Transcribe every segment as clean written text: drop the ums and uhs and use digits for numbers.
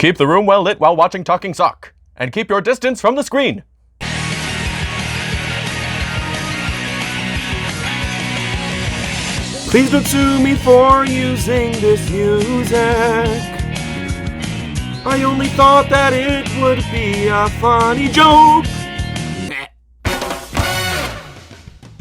Keep the room well lit while watching Talking Sock, and keep your distance from the screen. Please don't sue me for using this music. I only thought that it would be a funny joke.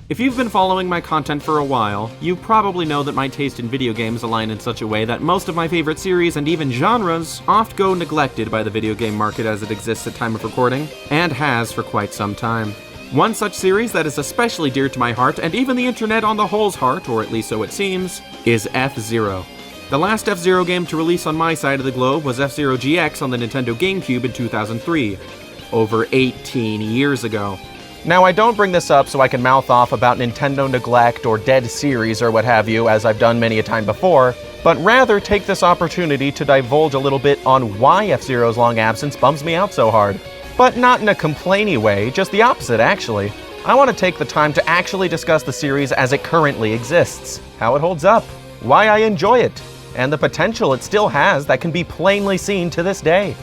If you've been following my content for a while, you probably know that my taste in video games align in such a way that most of my favorite series and even genres oft go neglected by the video game market as it exists at time of recording, and has for quite some time. One such series that is especially dear to my heart, and even the internet on the whole's heart, or at least so it seems, is F-Zero. The last F-Zero game to release on my side of the globe was F-Zero GX on the Nintendo GameCube in 2003, over 18 years ago. Now, I don't bring this up so I can mouth off about Nintendo neglect or dead series or what have you, as I've done many a time before, but rather take this opportunity to divulge a little bit on why F-Zero's long absence bums me out so hard. But not in a complainy way, just the opposite actually. I want to take the time to actually discuss the series as it currently exists, how it holds up, why I enjoy it, and the potential it still has that can be plainly seen to this day.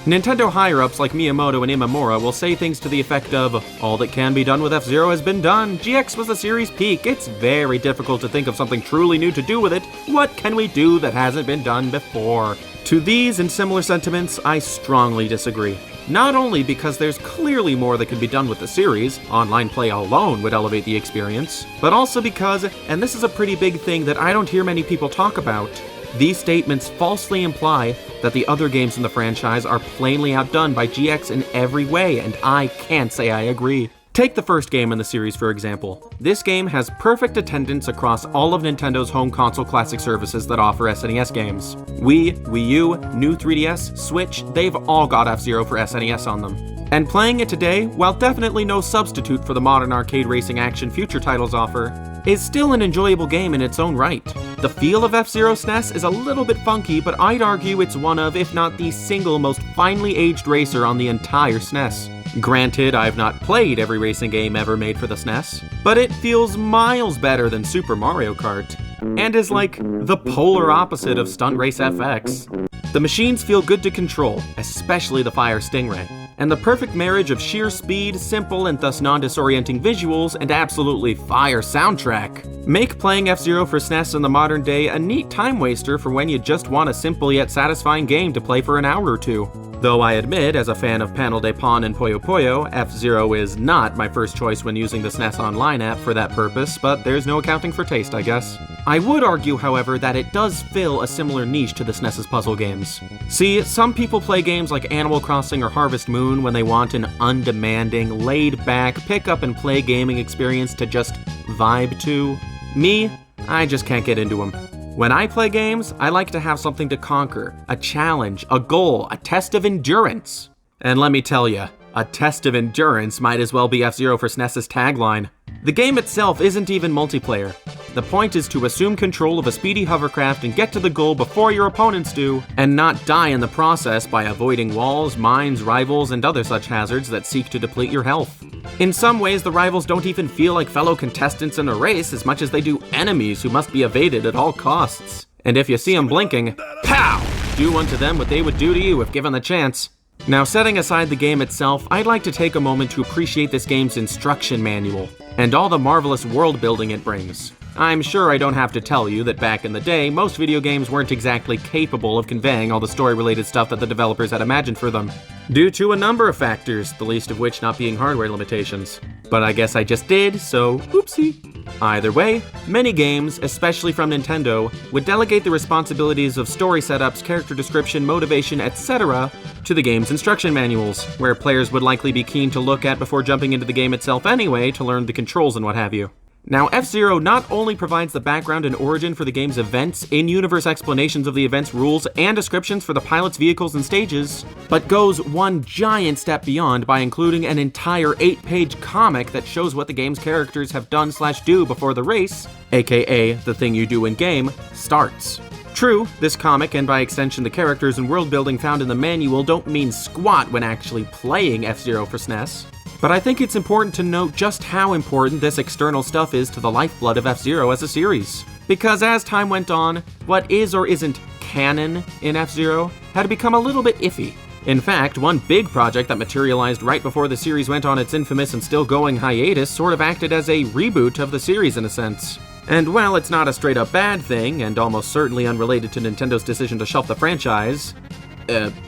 Nintendo higher-ups like Miyamoto and Imamura will say things to the effect of, all that can be done with F-Zero has been done, GX was the series' peak, it's very difficult to think of something truly new to do with it, what can we do that hasn't been done before? To these and similar sentiments, I strongly disagree. Not only because there's clearly more that can be done with the series, online play alone would elevate the experience, but also because, and this is a pretty big thing that I don't hear many people talk about, these statements falsely imply that the other games in the franchise are plainly outdone by GX in every way, and I can't say I agree. Take the first game in the series, for example. This game has perfect attendance across all of Nintendo's home console classic services that offer SNES games. Wii, Wii U, new 3DS, Switch, they've all got F-Zero for SNES on them. And playing it today, while definitely no substitute for the modern arcade racing action future titles offer, is still an enjoyable game in its own right. The feel of F-Zero SNES is a little bit funky, but I'd argue it's one of, if not the single most finely aged racer on the entire SNES. Granted, I've not played every racing game ever made for the SNES, but it feels miles better than Super Mario Kart, and is like the polar opposite of Stunt Race FX. The machines feel good to control, especially the Fire Stingray, and the perfect marriage of sheer speed, simple and thus non-disorienting visuals, and absolutely fire soundtrack make playing F-Zero for SNES in the modern day a neat time waster for when you just want a simple yet satisfying game to play for an hour or two. Though I admit, as a fan of Panel de Pon and Puyo Puyo, F-Zero is not my first choice when using the SNES Online app for that purpose, but there's no accounting for taste, I guess. I would argue, however, that it does fill a similar niche to the SNES's puzzle games. See, some people play games like Animal Crossing or Harvest Moon when they want an undemanding, laid-back, pick-up-and-play gaming experience to just vibe to. Me, I just can't get into them. When I play games, I like to have something to conquer, a challenge, a goal, a test of endurance. And let me tell ya, a test of endurance might as well be F-Zero for SNES's tagline. The game itself isn't even multiplayer. The point is to assume control of a speedy hovercraft and get to the goal before your opponents do, and not die in the process by avoiding walls, mines, rivals, and other such hazards that seek to deplete your health. In some ways, the rivals don't even feel like fellow contestants in a race as much as they do enemies who must be evaded at all costs. And if you see them blinking, pow! Do unto them what they would do to you if given the chance. Now, setting aside the game itself, I'd like to take a moment to appreciate this game's instruction manual, and all the marvelous world building it brings. I'm sure I don't have to tell you that back in the day, most video games weren't exactly capable of conveying all the story-related stuff that the developers had imagined for them, due to a number of factors, the least of which not being hardware limitations. But I guess I just did, so whoopsie. Either way, many games, especially from Nintendo, would delegate the responsibilities of story setups, character description, motivation, etc. to the game's instruction manuals, where players would likely be keen to look at before jumping into the game itself anyway to learn the controls and what have you. Now, F-Zero not only provides the background and origin for the game's events, in-universe explanations of the event's rules, and descriptions for the pilot's vehicles and stages, but goes one giant step beyond by including an entire 8-page comic that shows what the game's characters have done/do before the race, aka the thing you do in-game, starts. True, this comic, and by extension the characters and world building found in the manual, don't mean squat when actually playing F-Zero for SNES. But I think it's important to note just how important this external stuff is to the lifeblood of F-Zero as a series. Because as time went on, what is or isn't canon in F-Zero had become a little bit iffy. In fact, one big project that materialized right before the series went on its infamous and still going hiatus sort of acted as a reboot of the series in a sense. And while it's not a straight up bad thing, and almost certainly unrelated to Nintendo's decision to shelf the franchise,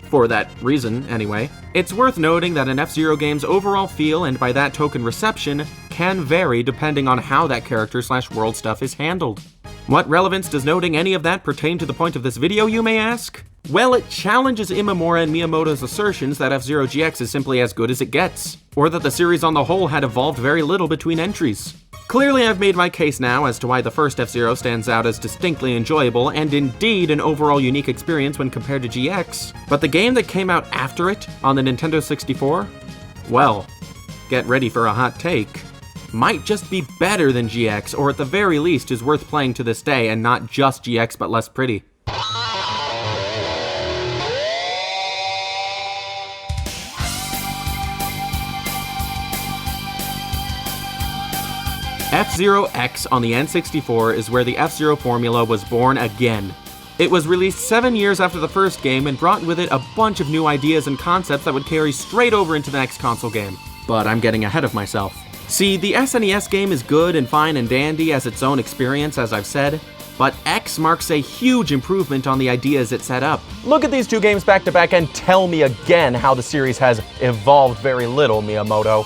for that reason anyway, it's worth noting that an F-Zero game's overall feel and by that token reception can vary depending on how that character/world stuff is handled. What relevance does noting any of that pertain to the point of this video, you may ask? Well, it challenges Imamura and Miyamoto's assertions that F-Zero GX is simply as good as it gets, or that the series on the whole had evolved very little between entries. Clearly, I've made my case now as to why the first F-Zero stands out as distinctly enjoyable and indeed an overall unique experience when compared to GX, but the game that came out after it on the Nintendo 64? Well, get ready for a hot take. Might just be better than GX, or at the very least is worth playing to this day and not just GX but less pretty. F-Zero X on the N64 is where the F-Zero formula was born again. It was released 7 years after the first game and brought with it a bunch of new ideas and concepts that would carry straight over into the next console game. But I'm getting ahead of myself. See, the SNES game is good and fine and dandy as its own experience, as I've said, but X marks a huge improvement on the ideas it set up. Look at these two games back to back and tell me again how the series has evolved very little, Miyamoto.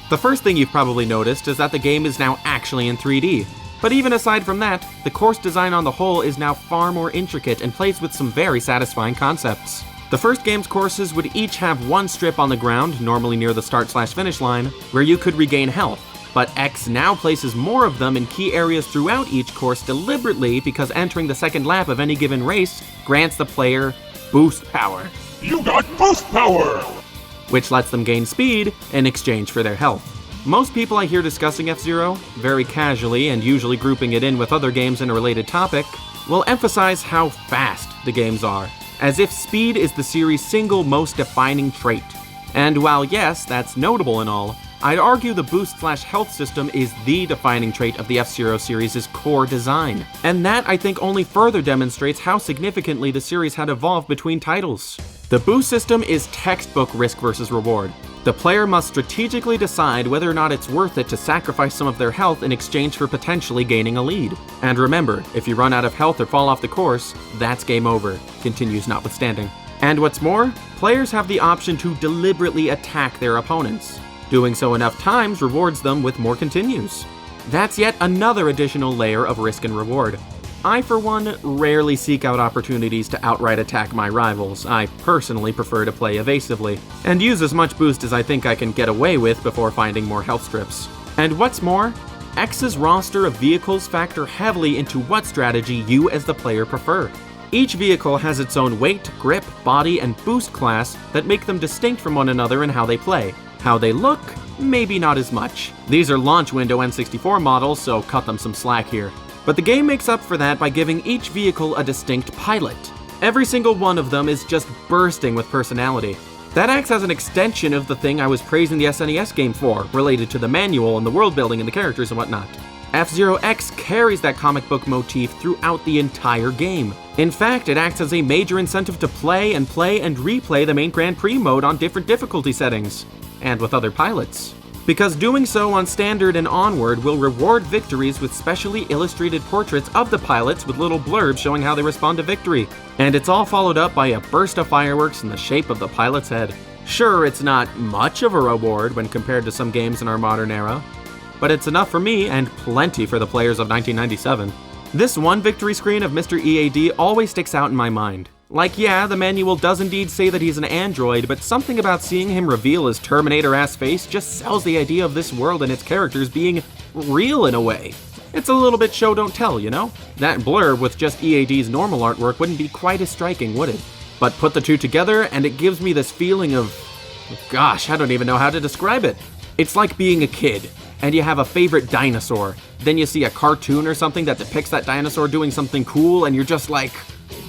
The first thing you've probably noticed is that the game is now actually in 3D. But even aside from that, the course design on the whole is now far more intricate and plays with some very satisfying concepts. The first game's courses would each have one strip on the ground, normally near the start/finish line, where you could regain health. But X now places more of them in key areas throughout each course deliberately because entering the second lap of any given race grants the player boost power. You got boost power! Which lets them gain speed in exchange for their health. Most people I hear discussing F-Zero, very casually and usually grouping it in with other games in a related topic, will emphasize how fast the games are, as if speed is the series' single most defining trait. And while yes, that's notable and all, I'd argue the boost/health system is the defining trait of the F-Zero series' core design. And that, I think, only further demonstrates how significantly the series had evolved between titles. The boost system is textbook risk versus reward. The player must strategically decide whether or not it's worth it to sacrifice some of their health in exchange for potentially gaining a lead. And remember, if you run out of health or fall off the course, that's game over, continues notwithstanding. And what's more, players have the option to deliberately attack their opponents. Doing so enough times rewards them with more continues. That's yet another additional layer of risk and reward. I, for one, rarely seek out opportunities to outright attack my rivals. I personally prefer to play evasively, and use as much boost as I think I can get away with before finding more health strips. And what's more, X's roster of vehicles factor heavily into what strategy you as the player prefer. Each vehicle has its own weight, grip, body, and boost class that make them distinct from one another in how they play. How they look, maybe not as much. These are launch window N64 models, so cut them some slack here. But the game makes up for that by giving each vehicle a distinct pilot. Every single one of them is just bursting with personality. That acts as an extension of the thing I was praising the SNES game for, related to the manual and the world building and the characters and whatnot. F-Zero X carries that comic book motif throughout the entire game. In fact, it acts as a major incentive to play and replay the main Grand Prix mode on different difficulty settings, and with other pilots. Because doing so on standard and onward will reward victories with specially illustrated portraits of the pilots with little blurbs showing how they respond to victory. And it's all followed up by a burst of fireworks in the shape of the pilot's head. Sure, it's not much of a reward when compared to some games in our modern era, but it's enough for me and plenty for the players of 1997. This one victory screen of Mr. EAD always sticks out in my mind. Like, yeah, the manual does indeed say that he's an android, but something about seeing him reveal his Terminator-ass face just sells the idea of this world and its characters being real in a way. It's a little bit show don't tell, you know? That blurb with just EAD's normal artwork wouldn't be quite as striking, would it? But put the two together and it gives me this feeling of... gosh, I don't even know how to describe it. It's like being a kid, and you have a favorite dinosaur. Then you see a cartoon or something that depicts that dinosaur doing something cool, and you're just like...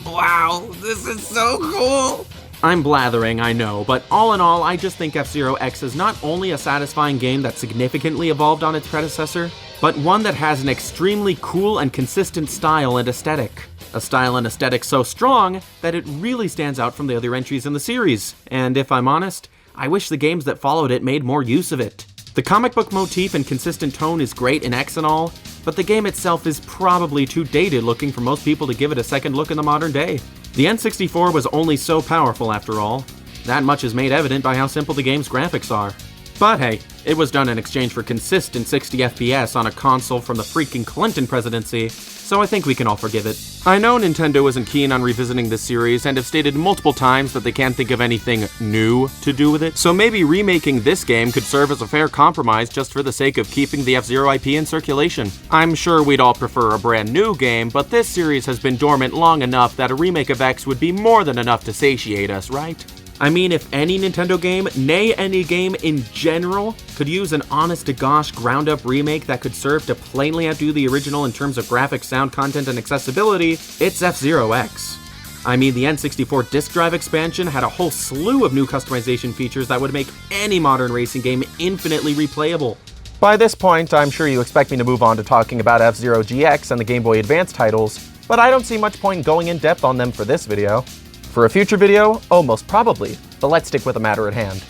wow, this is so cool! I'm blathering, I know, but all in all, I just think F-Zero X is not only a satisfying game that significantly evolved on its predecessor, but one that has an extremely cool and consistent style and aesthetic. a style and aesthetic so strong that it really stands out from the other entries in the series, and if I'm honest, I wish the games that followed it made more use of it. The comic book motif and consistent tone is great in X and all, but the game itself is probably too dated looking for most people to give it a second look in the modern day. The N64 was only so powerful after all. That much is made evident by how simple the game's graphics are. But hey, it was done in exchange for consistent 60 FPS on a console from the freaking Clinton presidency, so I think we can all forgive it. I know Nintendo isn't keen on revisiting this series and have stated multiple times that they can't think of anything new to do with it, so maybe remaking this game could serve as a fair compromise just for the sake of keeping the F-Zero IP in circulation. I'm sure we'd all prefer a brand new game, but this series has been dormant long enough that a remake of X would be more than enough to satiate us, right? I mean, if any Nintendo game, nay any game in general, could use an honest-to-gosh ground-up remake that could serve to plainly outdo the original in terms of graphics, sound content, and accessibility, it's F-Zero X. I mean, the N64 disk drive expansion had a whole slew of new customization features that would make any modern racing game infinitely replayable. By this point, I'm sure you expect me to move on to talking about F-Zero GX and the Game Boy Advance titles, but I don't see much point in going in depth on them for this video. For a future video, most probably, but let's stick with the matter at hand.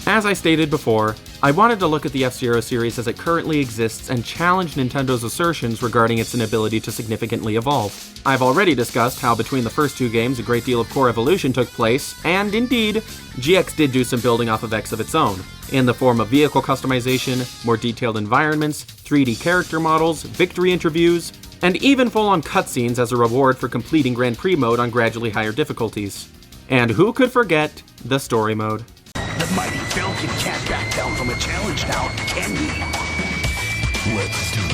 As I stated before, I wanted to look at the F-Zero series as it currently exists and challenge Nintendo's assertions regarding its inability to significantly evolve. I've already discussed how between the first two games a great deal of core evolution took place, and indeed, GX did do some building off of X of its own, in the form of vehicle customization, more detailed environments, 3D character models, victory interviews, and even full-on cutscenes as a reward for completing Grand Prix mode on gradually higher difficulties. And who could forget the story mode? The mighty Falcon can't back down from a challenge now, can he? Let's do it.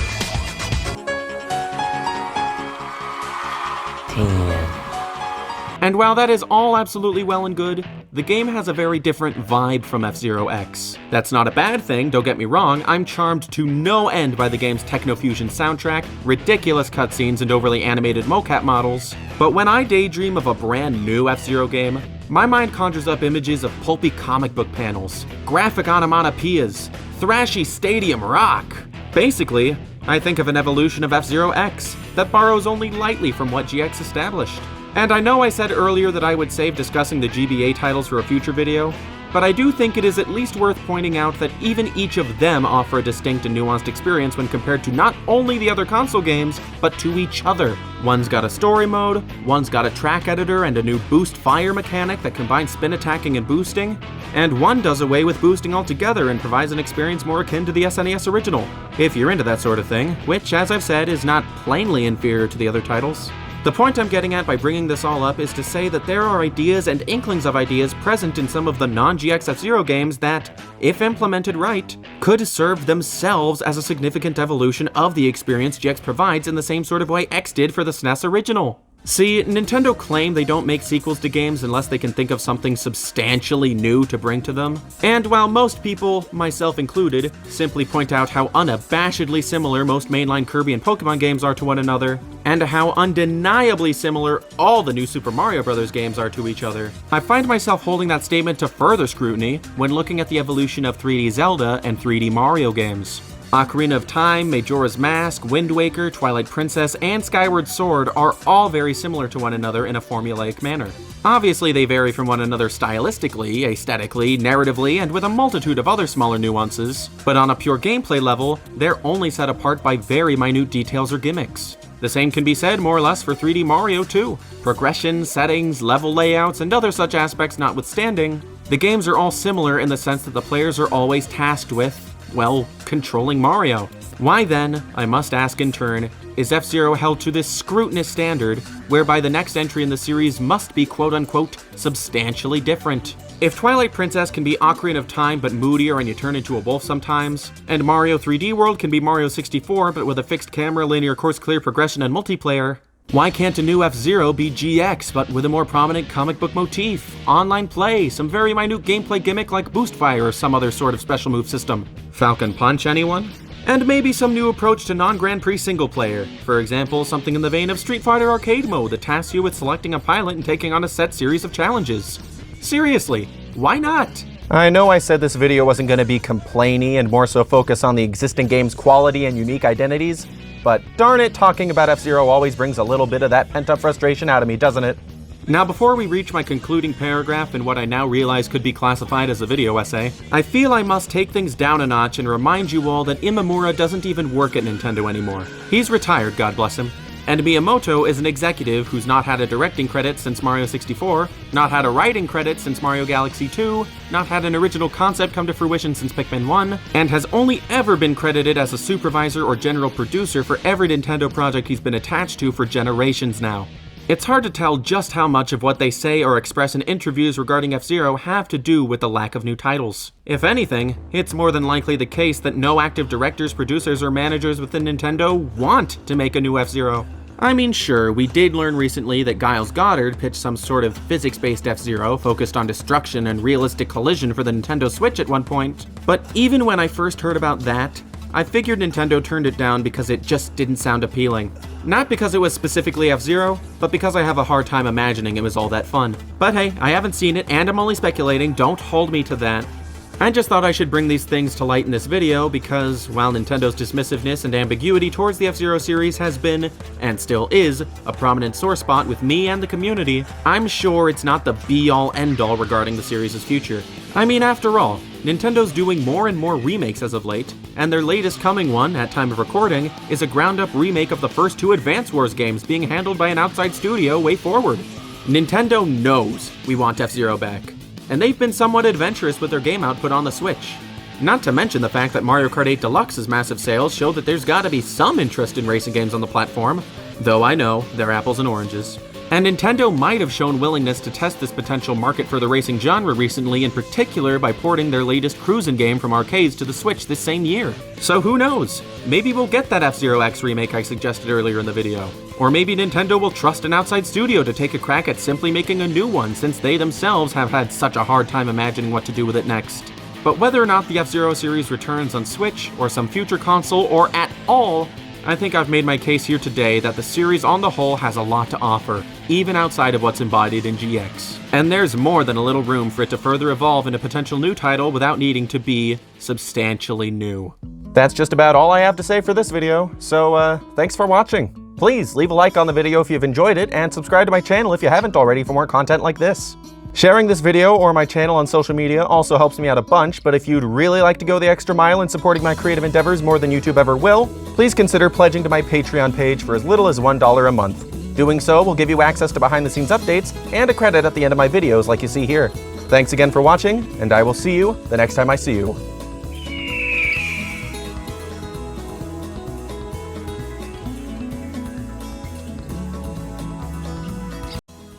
And while that is all absolutely well and good, the game has a very different vibe from F-Zero X. That's not a bad thing, don't get me wrong, I'm charmed to no end by the game's techno-fusion soundtrack, ridiculous cutscenes, and overly animated mocap models, but when I daydream of a brand new F-Zero game, my mind conjures up images of pulpy comic book panels, graphic onomatopoeias, thrashy stadium rock. Basically, I think of an evolution of F-Zero X that borrows only lightly from what GX established. And I know I said earlier that I would save discussing the GBA titles for a future video, but I do think it is at least worth pointing out that even each of them offer a distinct and nuanced experience when compared to not only the other console games, but to each other. One's got a story mode, one's got a track editor and a new boost fire mechanic that combines spin attacking and boosting, and one does away with boosting altogether and provides an experience more akin to the SNES original, if you're into that sort of thing, which, as I've said, is not plainly inferior to the other titles. The point I'm getting at by bringing this all up is to say that there are ideas and inklings of ideas present in some of the non-GX F-Zero games that, if implemented right, could serve themselves as a significant evolution of the experience GX provides in the same sort of way X did for the SNES original. See, Nintendo claim they don't make sequels to games unless they can think of something substantially new to bring to them. And while most people, myself included, simply point out how unabashedly similar most mainline Kirby and Pokemon games are to one another, and how undeniably similar all the new Super Mario Bros. Games are to each other, I find myself holding that statement to further scrutiny when looking at the evolution of 3D Zelda and 3D Mario games. Ocarina of Time, Majora's Mask, Wind Waker, Twilight Princess, and Skyward Sword are all very similar to one another in a formulaic manner. Obviously, they vary from one another stylistically, aesthetically, narratively, and with a multitude of other smaller nuances, but on a pure gameplay level, they're only set apart by very minute details or gimmicks. The same can be said more or less for 3D Mario too. Progression, settings, level layouts, and other such aspects notwithstanding, the games are all similar in the sense that the players are always tasked with, well, controlling Mario. Why then, I must ask in turn, is F-Zero held to this scrutinous standard, whereby the next entry in the series must be quote-unquote substantially different? If Twilight Princess can be Ocarina of Time but moodier and you turn into a wolf sometimes, and Mario 3D World can be Mario 64 but with a fixed camera, linear course clear progression, and multiplayer, why can't a new F-Zero be GX but with a more prominent comic book motif, online play, some very minute gameplay gimmick like Boost Fire or some other sort of special move system? Falcon Punch, anyone? And maybe some new approach to non-Grand Prix single player. For example, something in the vein of Street Fighter Arcade Mode that tasks you with selecting a pilot and taking on a set series of challenges. Seriously, why not? I know I said this video wasn't going to be complainy and more so focus on the existing game's quality and unique identities, But darn it, talking about F-Zero always brings a little bit of that pent-up frustration out of me, doesn't it? Now, before we reach my concluding paragraph in what I now realize could be classified as a video essay, I feel I must take things down a notch and remind you all that Imamura doesn't even work at Nintendo anymore. He's retired, God bless him. And Miyamoto is an executive who's not had a directing credit since Mario 64, not had a writing credit since Mario Galaxy 2, not had an original concept come to fruition since Pikmin 1, and has only ever been credited as a supervisor or general producer for every Nintendo project he's been attached to for generations now. It's hard to tell just how much of what they say or express in interviews regarding F-Zero have to do with the lack of new titles. If anything, it's more than likely the case that no active directors, producers, or managers within Nintendo want to make a new F-Zero. I mean, sure, we did learn recently that Giles Goddard pitched some sort of physics-based F-Zero focused on destruction and realistic collision for the Nintendo Switch at one point, but even when I first heard about that, I figured Nintendo turned it down because it just didn't sound appealing. Not because it was specifically F-Zero, but because I have a hard time imagining it was all that fun. But hey, I haven't seen it and I'm only speculating, don't hold me to that. I just thought I should bring these things to light in this video because, while Nintendo's dismissiveness and ambiguity towards the F-Zero series has been, and still is, a prominent sore spot with me and the community, I'm sure it's not the be-all end-all regarding the series' future. I mean, after all, Nintendo's doing more and more remakes as of late, and their latest coming one, at time of recording, is a ground-up remake of the first two Advance Wars games being handled by an outside studio WayForward. Nintendo knows we want F-Zero back, and they've been somewhat adventurous with their game output on the Switch. Not to mention the fact that Mario Kart 8 Deluxe's massive sales show that there's gotta be some interest in racing games on the platform, though I know, they're apples and oranges. And Nintendo might have shown willingness to test this potential market for the racing genre recently, in particular by porting their latest cruising game from arcades to the Switch this same year. So who knows? Maybe we'll get that F-Zero X remake I suggested earlier in the video. Or maybe Nintendo will trust an outside studio to take a crack at simply making a new one, since they themselves have had such a hard time imagining what to do with it next. But whether or not the F-Zero series returns on Switch, or some future console, or at all, I think I've made my case here today that the series on the whole has a lot to offer, even outside of what's embodied in GX. And there's more than a little room for it to further evolve into a potential new title without needing to be substantially new. That's just about all I have to say for this video, so thanks for watching. Please leave a like on the video if you've enjoyed it, and subscribe to my channel if you haven't already for more content like this. Sharing this video or my channel on social media also helps me out a bunch, but if you'd really like to go the extra mile in supporting my creative endeavors more than YouTube ever will, please consider pledging to my Patreon page for as little as $1 a month. Doing so will give you access to behind-the-scenes updates and a credit at the end of my videos like you see here. Thanks again for watching, and I will see you the next time I see you.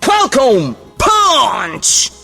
Welcome, Punch!